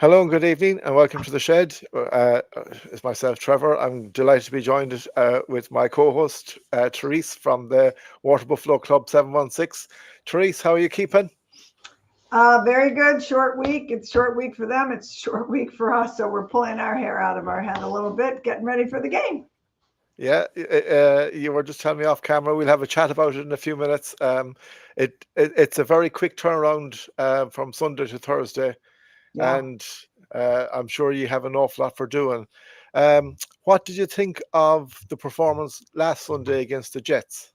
Hello and good evening, and welcome to the shed. It's myself, Trevor. I'm delighted to be joined with my co-host, Therese from the Water Buffalo Club 716. Therese, how are you keeping? Very good. Short week. It's short week for them. It's short week for us. So we're pulling our hair out of our head a little bit, getting ready for the game. Yeah, you were just telling me off camera. We'll have a chat about it in a few minutes. It's a very quick turnaround from Sunday to Thursday, Yeah. and I'm sure you have an awful lot for doing. What did you think of the performance last Sunday against the Jets?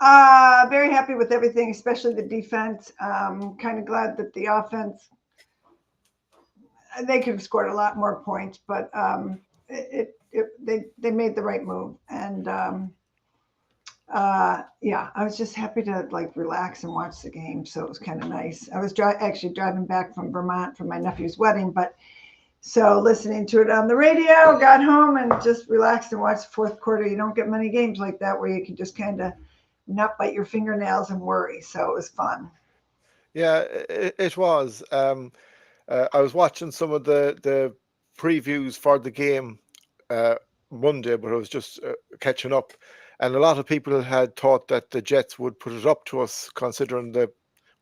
Very happy with everything, especially the defense. Kind of glad that the offense, they could have scored a lot more points, but they made the right move. And yeah, I was just happy to like relax and watch the game. So it was kind of nice. I was actually driving back from Vermont for my nephew's wedding, but so listening to it on the radio, got home and just relaxed and watched the fourth quarter. You don't get many games like that where you can just kind of not bite your fingernails and worry. So it was fun. Yeah, it was. I was watching some of the previews for the game uh, Monday, but I was just catching up, and a lot of people had thought that the Jets would put it up to us, considering the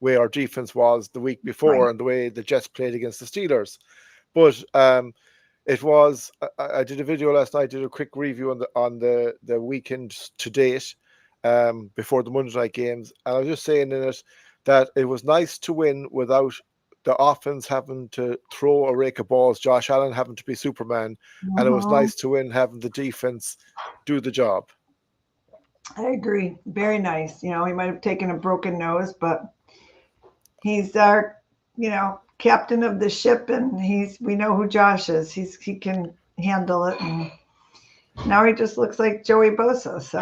way our defense was the week before Right. and the way the Jets played against the Steelers. But it was. I did a video last night. Did a quick review on the weekend to date, before the Monday night games, and I was just saying in it that it was nice to win without the offense having to throw a rake of balls, Josh Allen having to be Superman, and it was Hmm. nice to win having the defense do the job. I agree. Very nice. He might have taken a broken nose, but he's our, captain of the ship, and we know who Josh is. He can handle it, and now he just looks like Joey Bosa. So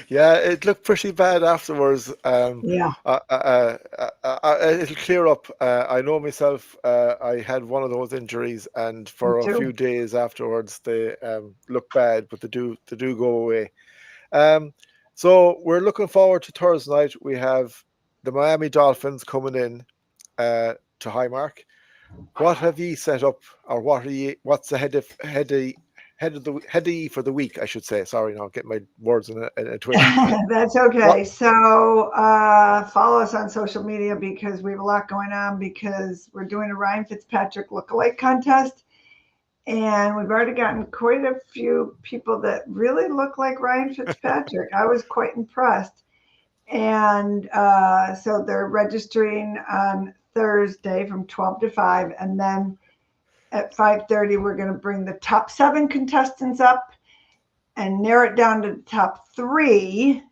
Yeah, it looked pretty bad afterwards. yeah, It'll clear up. I know myself. I had one of those injuries, and me for a too. few days afterwards, they look bad, but they do go away. Um, so we're looking forward to Thursday night. We have the Miami Dolphins coming in to Highmark. What have you set up, or what are you? What's the head of for the week? I should say. Sorry, now get my words in a twist. That's What? okay. So follow us on social media because we have a lot going on because we're doing a Ryan Fitzpatrick lookalike contest. And we've already gotten quite a few people that really look like Ryan Fitzpatrick. I was quite impressed. And so they're registering on Thursday from 12 to 5. And then at 5:30, we're going to bring the top 7 contestants up and narrow it down to the top 3.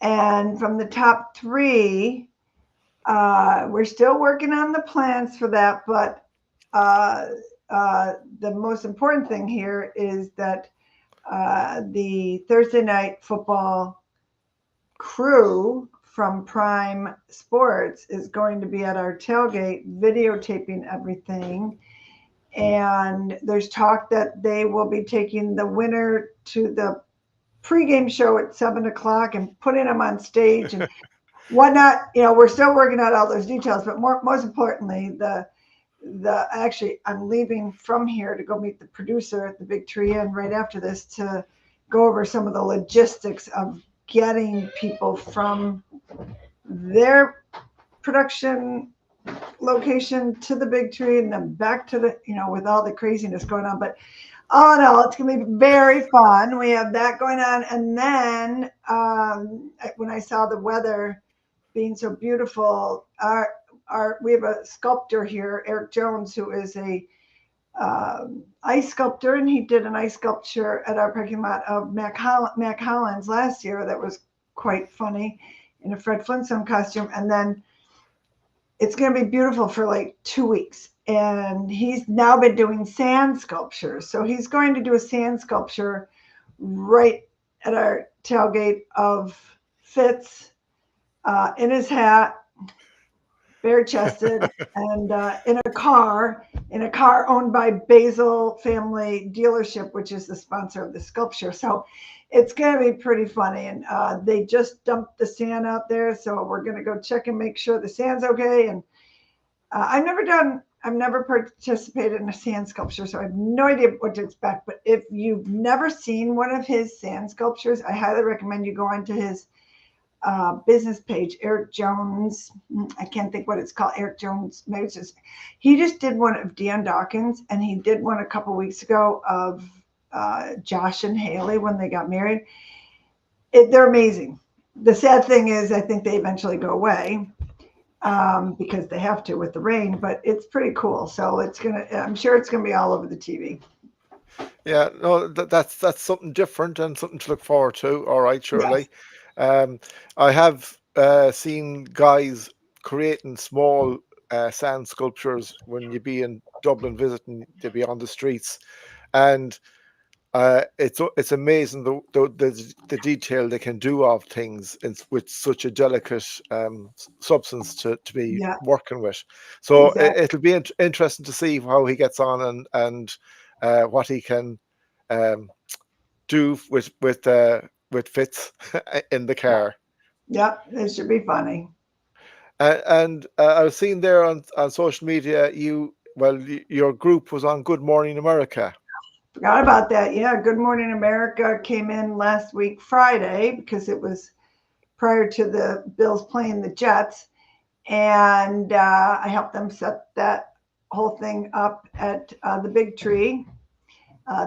And from the top 3, we're still working on the plans for that, but uh, the most important thing here is that the Thursday night football crew from Prime Sports is going to be at our tailgate videotaping everything. And there's talk that they will be taking the winner to the pregame show at 7 o'clock and putting them on stage and whatnot. We're still working out all those details, but most importantly, the actually I'm leaving from here to go meet the producer at the Big Tree Inn right after this to go over some of the logistics of getting people from their production location to the Big Tree and then back to the with all the craziness going on. But all in all, it's going to be very fun. We have that going on, and then when I saw the weather being so beautiful, we have a sculptor here, Eric Jones, who is a ice sculptor, and he did an ice sculpture at our parking lot of Mac Hollins last year that was quite funny in a Fred Flintstone costume. And then it's going to be beautiful for like 2 weeks. And he's now been doing sand sculptures. So he's going to do a sand sculpture right at our tailgate of Fitz in his hat, bare chested, and in a car owned by Basil Family Dealership, which is the sponsor of the sculpture. So it's going to be pretty funny. And they just dumped the sand out there. So we're going to go check and make sure the sand's okay. And I've never participated in a sand sculpture, so I have no idea what to expect. But if you've never seen one of his sand sculptures, I highly recommend you go onto his business page, Eric Jones. I can't think what it's called. Eric Jones. Maybe it's just, he just did one of Dion Dawkins, and he did one a couple weeks ago of Josh and Haley when they got married. They're amazing. The sad thing is, I think they eventually go away because they have to with the rain. But it's pretty cool. So it's gonna. I'm sure it's gonna be all over the TV. Yeah, no, that's something different and something to look forward to. All right, Yes. surely. Um, I have seen guys creating small sand sculptures when you be in Dublin visiting, to be on the streets, and it's amazing the detail they can do of things with such a delicate substance to be Yeah. working with. So Exactly. it'll be interesting to see how he gets on and what he can um, do with Fitz in the Yeah. car. Yep. It should be funny. And I was seeing there on social media, your group was on Good Morning America. Forgot about that. Yeah, Good Morning America came in last week Friday because it was prior to the Bills playing the Jets, and I helped them set that whole thing up at the Big Tree.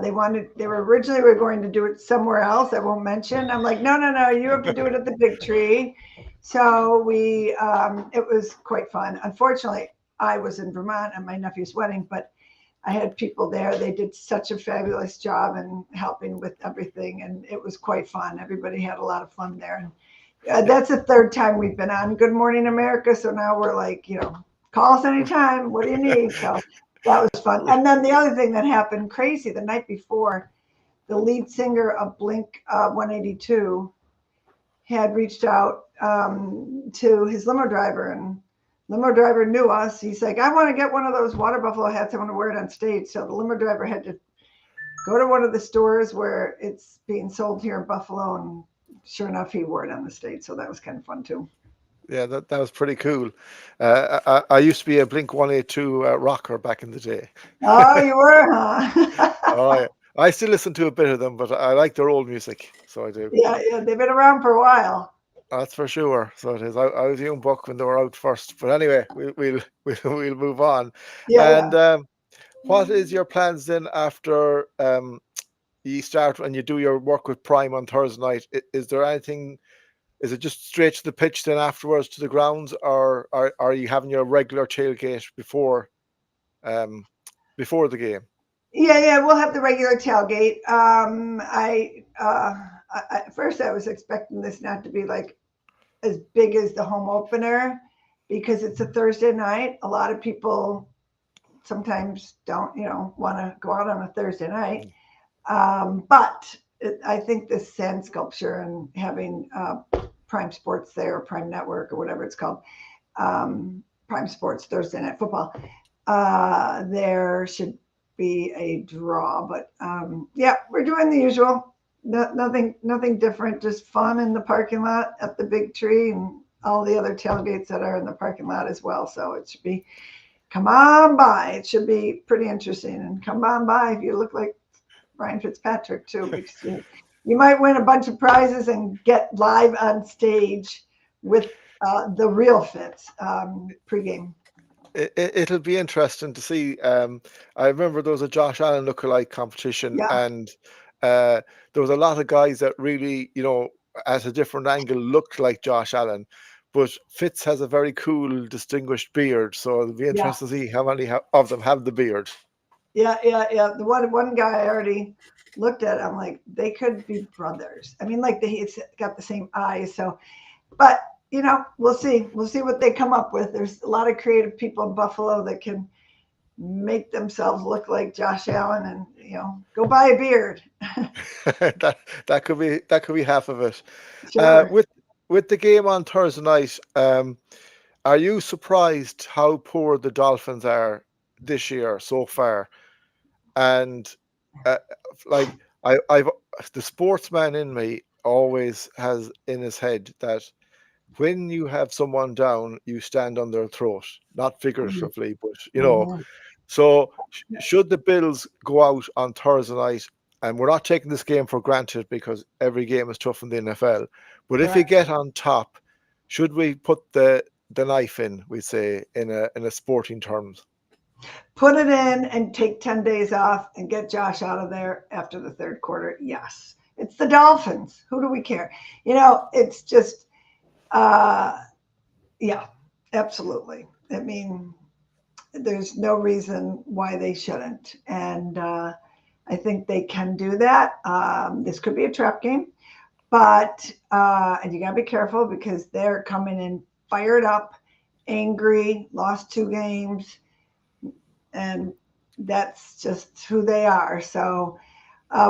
They were originally were going to do it somewhere else. I won't mention. I'm like, no, no, no, you have to do it at the Big Tree. So it was quite fun. Unfortunately, I was in Vermont at my nephew's wedding, but I had people there. They did such a fabulous job in helping with everything, and it was quite fun. Everybody had a lot of fun there. And Yeah. that's the third time we've been on Good Morning America. So now we're like, call us anytime. What do you need? So that was fun. And then the other thing that happened crazy the night before, the lead singer of Blink 182 had reached out to his limo driver, and limo driver knew us. He's like, I want to get one of those water buffalo hats. I want to wear it on stage. So the limo driver had to go to one of the stores where it's being sold here in Buffalo, and sure enough, he wore it on the stage. So that was kind of fun too. Yeah, that was pretty cool. I used to be a Blink 182 rocker back in the day. Oh, you were, huh? Oh, I still listen to a bit of them, but I like their old music, so I do. Yeah, yeah, they've been around for a while. That's for sure. So it is. I was a young buck when they were out first, but anyway, we'll move on. Yeah, And yeah. what is your plans then after you start and you do your work with Prime on Thursday night? Is there anything? Is it just straight to the pitch then afterwards to the grounds, or are you having your regular tailgate um, before the game? Yeah, yeah, we'll have the regular tailgate. At first I was expecting this not to be like as big as the home opener because it's a Thursday night. A lot of people sometimes don't, want to go out on a Thursday night. But I think this sand sculpture and having Prime Sports there, Prime Network, or whatever it's called, Prime Sports Thursday Night Football, there should be a draw. But yeah, we're doing the usual. Nothing different. Just fun in the parking lot at the Big Tree and all the other tailgates that are in the parking lot as well. So it should be come on by. It should be pretty interesting. And come on by if you look like Ryan Fitzpatrick too, because you might win a bunch of prizes and get live on stage with the real Fitz pregame. It'll be interesting to see. I remember there was a Josh Allen lookalike competition, Yeah, and there was a lot of guys that really, at a different angle looked like Josh Allen. But Fitz has a very cool, distinguished beard, so it'll be yeah, interesting to see how many of them have the beard. yeah, yeah, yeah. The one guy I already looked at, I'm like, they could be brothers. I mean, like it's got the same eyes. So, but we'll see. We'll see what they come up with. There's a lot of creative people in Buffalo that can make themselves look like Josh Allen, and go buy a beard. that could be half of it. Uh, Sure. with with the game on Thursday night, are you surprised how poor the Dolphins are this year so far? And uh, like I've the sportsman in me always has in his head that when you have someone down, you stand on their throat, not figuratively, but Mhm. So should the Bills go out on Thursday night, and we're not taking this game for granted because every game is tough in the NFL, but if you Correct. get on top, should we put the knife in? We say in a sporting terms. Put it in and take 10 days off and get Josh out of there after the third quarter. Yes. It's the Dolphins. Who do we care? It's just, uh, yeah, absolutely. I mean, there's no reason why they shouldn't. And I think they can do that. This could be a trap game, but, and you got to be careful because they're coming in fired up, angry, lost 2 games, and that's just who they are. So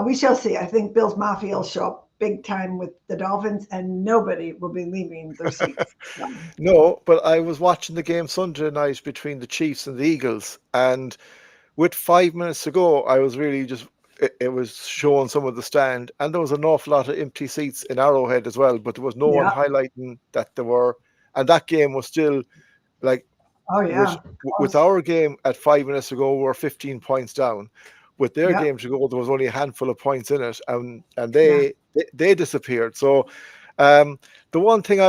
we shall see. I think Bill's Mafia will show up big time with the Dolphins, and nobody will be leaving their seats. So, No, but I was watching the game Sunday night between the Chiefs and the Eagles, and with 5 minutes to go, I was really just it was showing some of the stand, and there was an awful lot of empty seats in Arrowhead as well, but there was no one yeah. highlighting that there were, and that game was still like Oh, with yeah. with Close. our game at 5 minutes ago, we were 15 points down. With their Yep. game to go, there was only a handful of points in it, and Yeah. they disappeared. So, um, the one thing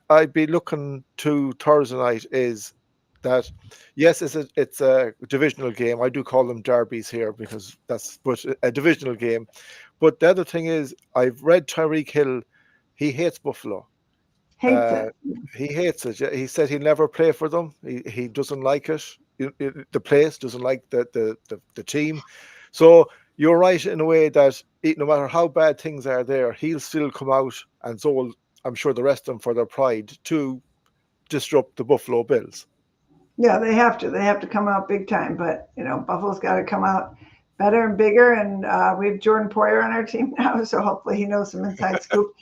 I'd be looking to Thursday night is that yes, it's a divisional game. I do call them derbies here because that's but a divisional game. But the other thing is, I've read Tyreek Hill. He hates Buffalo. Hates Uh, it. he hates it. Yeah, he said he'll never play for them. He doesn't like it. The place doesn't like the team. So you're right in a way that no matter how bad things are there, he'll still come out, and so will I'm sure the rest of them for their pride to disrupt the Buffalo Bills. Yeah, they have to. They have to come out big time. But Buffalo's got to come out better and bigger. And we have Jordan Poyer on our team now, so hopefully he knows some inside scoop.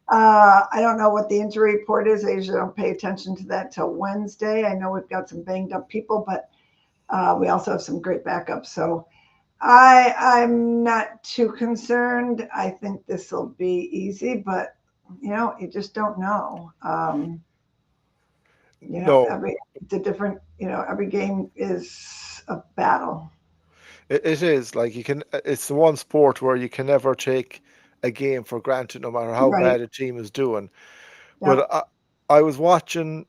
I don't know what the injury report is. I usually don't pay attention to that till Wednesday. I know we've got some banged up people, but we also have some great backups. So I'm not too concerned. I think this will be easy, but you just don't know. No, Every it's a different. Every game is a battle. it is like you can. It's the one sport where you can never take a game for granted, no matter how Right. bad a team is doing. But Yep. I was watching.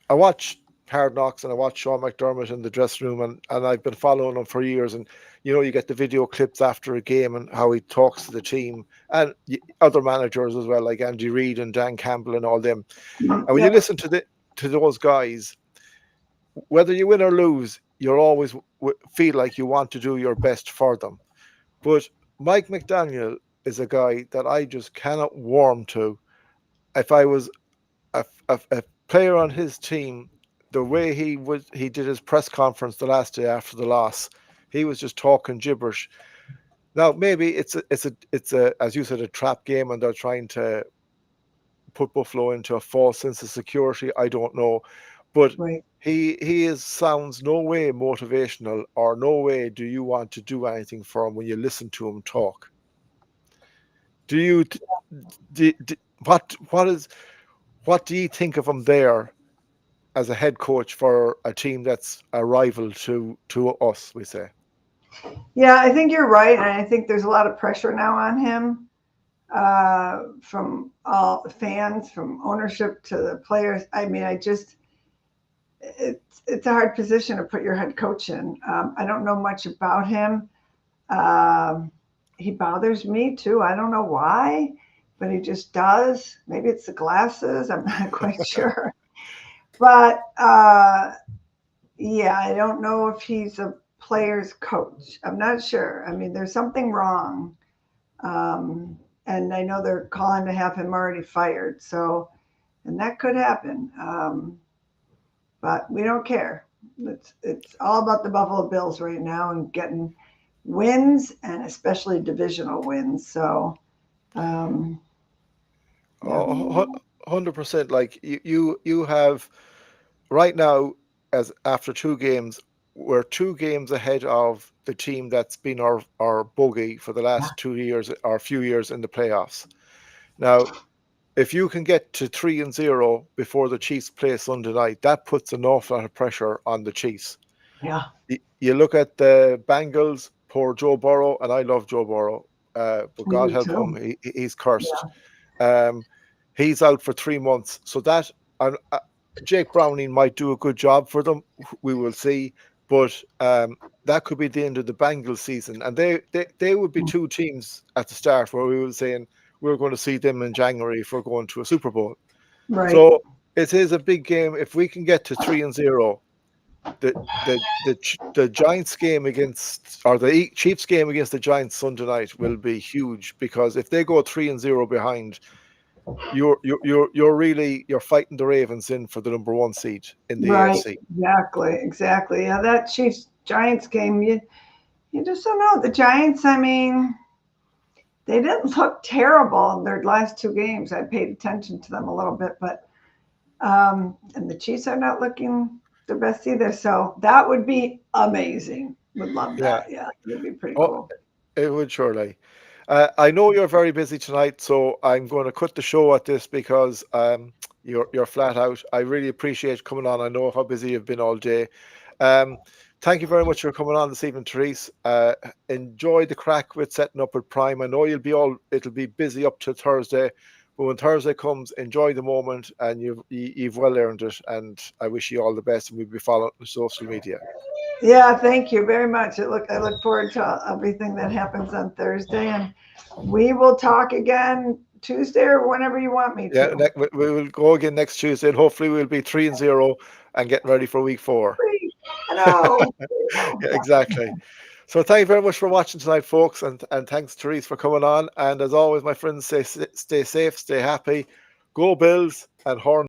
I watch Hard Knocks and I watch Sean McDermott in the dressing room, and I've been following him for years. And you get the video clips after a game and how he talks to the team and other managers as well, like Andy Reid and Dan Campbell and all them. And when you Yep. listen to those guys, whether you win or lose, you'll always feel like you want to do your best for them. But Mike McDaniel is a guy that I just cannot warm to. If I was a player on his team, the way he did his press conference the last day after the loss, he was just talking gibberish. Now maybe it's a as you said a trap game and they're trying to put Buffalo into a false sense of security. I don't know, but Right. he is sounds no way motivational or no way do you want to do anything for him when you listen to him talk. Do you? What do you think of him there as a head coach for a team that's a rival to us, we say. Yeah, I think you're right, and I think there's a lot of pressure now on him from all the fans, from ownership to the players. I mean, it's a hard position to put your head coach in. I don't know much about him. Um, he bothers me too. I don't know why, but he just does. Maybe it's the glasses. I'm not quite sure. But yeah, I don't know if he's a player's coach. I'm not sure. I mean, there's something wrong. Um, and I know they're calling to have him already fired. So, and that could happen. But we don't care. It's all about the Buffalo Bills right now and getting wins and especially divisional wins. So, um, yeah, 100%. Like you have right now, as after 2 games, we're 2 games ahead of the team that's been our bogey for the last 2 years or few years in the playoffs. Now, if you can get to 3-0 before the Chiefs play Sunday night, that puts an awful lot of pressure on the Chiefs. Yeah. You look at the Bengals, poor Joe Burrow, and I love Joe Burrow, but I God do help him, too. he's cursed. Yeah. Um, he's out for 3 months, so that Jake Browning might do a good job for them. We will see, but that could be the end of the Bengals season, and they would be two teams at the start where we were saying we're going to see them in January if we're going to a Super Bowl. Right. So it is a big game. If we can get to 3-0, the Giants game against, or the Chiefs game against the Giants Sunday night will be huge, because if they go 3-0 behind, you're really you're fighting the Ravens in for the number one seed in the Right. AFC. Exactly. Yeah, that Chiefs Giants game, you just don't know. The Giants, I mean, they didn't look terrible in their last two games. I paid attention to them a little bit, but and the Chiefs are not looking their best either. So that would be amazing. Would love Yeah. that. Yeah, it'd be pretty Oh, cool. it would surely. I know you're very busy tonight, so I'm going to cut the show at this because you're flat out. I really appreciate coming on. I know how busy you've been all day. Um, Thank you very much for coming on this evening, Therese. Enjoy the crack with setting up with Prime. I know it'll be busy up to Thursday, but when Thursday comes, enjoy the moment, and you've well earned it. And I wish you all the best, and we'll be following the social media. Yeah, thank you very much. I look forward to everything that happens on Thursday, and we will talk again Tuesday or whenever you want me Yeah, to. we will go again next Tuesday, and hopefully we'll be 3-0 and getting ready for week 4. Great. I know. Yeah, exactly. So thank you very much for watching tonight, folks, and thanks, Therese, for coming on. And as always, my friends, stay safe, stay happy, go Bills, and horn.